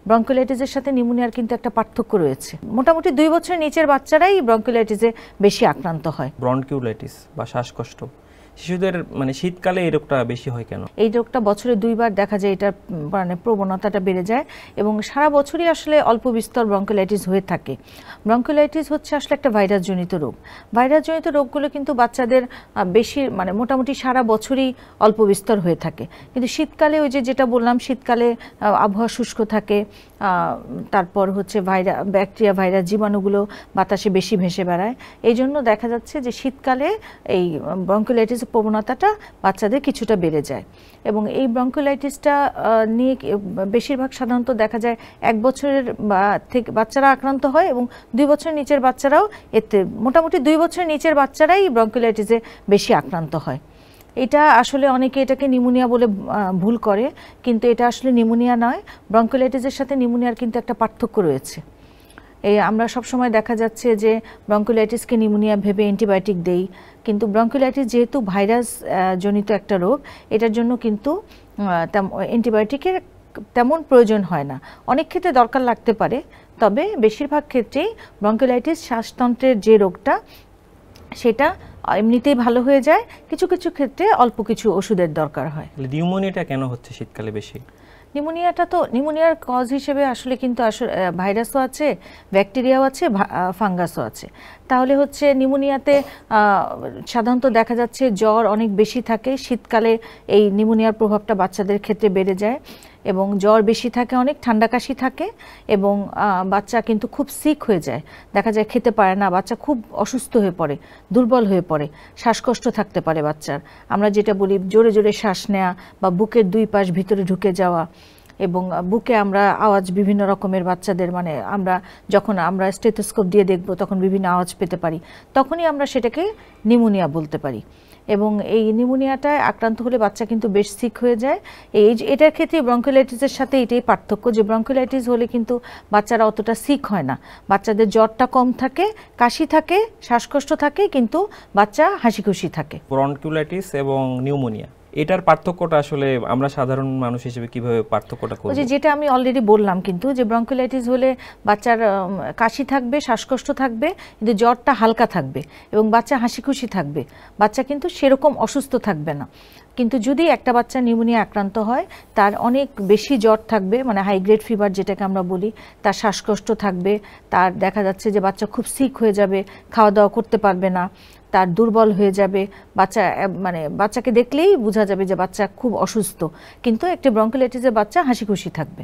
ব্রঙ্কিওলাইটিসের সাথে নিউমোনিয়ার কিন্তু একটা পার্থক্য রয়েছে। মোটামুটি 2 বছরের নিচের বাচ্চারাই ব্রঙ্কিওলাইটিসে বেশি আক্রান্ত হয়। ব্রঙ্কিওলাইটিস বা শ্বাসকষ্ট শিশুদের মানে শীতকালে এই রোগটা বেশি হয় কেন? এই রোগটা বছরে 2 বার দেখা যায়, এটার মানে প্রবণতাটা বেড়ে যায় এবং সারা বছরই আসলে অল্প বিস্তর ব্রঙ্কিওলাইটিস হয়ে থাকে। ব্রঙ্কিওলাইটিস হচ্ছে আসলে একটা ভাইরাসজনিত রোগ। ভাইরাসজনিত রোগগুলো কিন্তু বাচ্চাদের বেশি মানে মোটামুটি সারা বছরই অল্প বিস্তর হয়ে থাকে, কিন্তু শীতকালে ওই যেটা বললাম, শীতকালে আবহাওয়া শুষ্ক থাকে, তারপর হচ্ছে ব্যাকটেরিয়া ভাইরাস জীবাণুগুলো বাতাসে বেশি ভেসে বেড়ায়। এই জন্য দেখা যাচ্ছে যে শীতকালে এই ব্রঙ্কিওলাইটিস প্রবণতাটা বাচ্চাদের কিছুটা বেড়ে যায় এবং এই ব্রঙ্কিওলাইটিসটা নিয়ে বেশিরভাগ সাধারণত দেখা যায় 1 বছরের থেকে বাচ্চারা আক্রান্ত হয় এবং 2 বছরের নিচের বাচ্চারাও এতে মোটামুটি 2 বছরের নিচের বাচ্চারাই ব্রঙ্কিওলাইটিসে বেশি আক্রান্ত হয়। এটা আসলে অনেকে এটাকে নিউমোনিয়া বলে ভুল করে, কিন্তু এটা আসলে নিউমোনিয়া নয়। ব্রঙ্কিওলাইটিসের সাথে নিউমোনিয়ার কিন্তু একটা পার্থক্য রয়েছে। আমরা সবসময় দেখা যাচ্ছে যে ব্রঙ্কিওলাইটিসকে নিউমোনিয়া ভেবে অ্যান্টিবায়োটিক দেই, কিন্তু ব্রঙ্কিওলাইটিস যেহেতু ভাইরাস জনিত একটা রোগ, এটার জন্য কিন্তু অ্যান্টিবায়োটিকের তেমন প্রয়োজন হয় না। অনেক ক্ষেত্রে দরকার লাগতে পারে, তবে বেশিরভাগ ক্ষেত্রেই ব্রঙ্কিওলাইটিস শ্বাসতন্ত্রের যে রোগটা সেটা এমনিতেই ভালো হয়ে যায়, কিছু কিছু ক্ষেত্রে অল্প কিছু ওষুধের দরকার হয়। নিউমোনিয়াটা কেন হচ্ছে শীতকালে বেশি? নিউমোনিয়ার কজ হিসেবে আসলে কিন্তু ভাইরাসও আছে, ব্যাকটেরিয়াও আছে, ফাঙ্গাসও আছে। তাহলে হচ্ছে নিউমোনিয়াতে সাধারণত দেখা যাচ্ছে জ্বর অনেক বেশি থাকে। শীতকালে এই নিউমোনিয়ার প্রভাবটা বাচ্চাদের ক্ষেত্রে বেড়ে যায় এবং জ্বর বেশি থাকে, অনেক ঠান্ডা কাশি থাকে এবং বাচ্চা কিন্তু খুব সিক হয়ে যায়। দেখা যায় খেতে পারে না, বাচ্চা খুব অসুস্থ হয়ে পড়ে, দুর্বল হয়ে পড়ে, শ্বাসকষ্ট থাকতে পারে বাচ্চার। আমরা যেটা বলি জোরে জোরে শ্বাস নেওয়া বা বুকের 2 পাশ ভিতরে ঢুকে যাওয়া এবং বুকে আমরা আওয়াজ বিভিন্ন রকমের বাচ্চাদের মানে যখন আমরা স্টেথোস্কোপ দিয়ে দেখব তখন বিভিন্ন আওয়াজ পেতে পারি, তখনই আমরা সেটাকে নিউমোনিয়া বলতে পারি। এবং এই নিউমোনিয়াটায় আক্রান্ত হলে বাচ্চা কিন্তু বেশ সিক হয়ে যায়। এটার ক্ষেত্রে ব্রঙ্কিওলাইটিসের সাথে এটাই পার্থক্য যে ব্রঙ্কিওলাইটিস হলে কিন্তু বাচ্চারা অতটা সিক হয় না, বাচ্চাদের জ্বরটা কম থাকে, কাশি থাকে, শ্বাসকষ্ট থাকে, কিন্তু বাচ্চা হাসি খুশি থাকে। ব্রঙ্কিওলাইটিস এবং নিউমোনিয়া এটার পার্থক্যটা আসলে আমরা সাধারণ মানুষ হিসেবে কিভাবে পার্থক্যটা করব? যেটা আমি অলরেডি বললাম, কিন্তু যে ব্রঙ্কিওলাইটিস হলে বাচ্চার কাশি থাকবে, শ্বাসকষ্ট থাকবে, কিন্তু জ্বরটা হালকা থাকবে এবং বাচ্চা হাসি খুশি থাকবে, বাচ্চা কিন্তু সেরকম অসুস্থ থাকবে না। কিন্তু যদি একটা বাচ্চা নিউমোনিয়া আক্রান্ত হয়, তার অনেক বেশি জ্বর থাকবে, মানে হাই গ্রেড ফিভার যেটাকে আমরা বলি, তার শ্বাসকষ্ট থাকবে, তার দেখা যাচ্ছে যে বাচ্চা খুব সিক হয়ে যাবে, খাওয়া দাওয়া করতে পারবে না, তার দুর্বল হয়ে যাবে, বাচ্চাকে দেখলেই বোঝা যাবে যে বাচ্চা খুব অসুস্থ, কিন্তু একটা ব্রঙ্কিওলাইটিসের বাচ্চা হাসি খুশি থাকবে।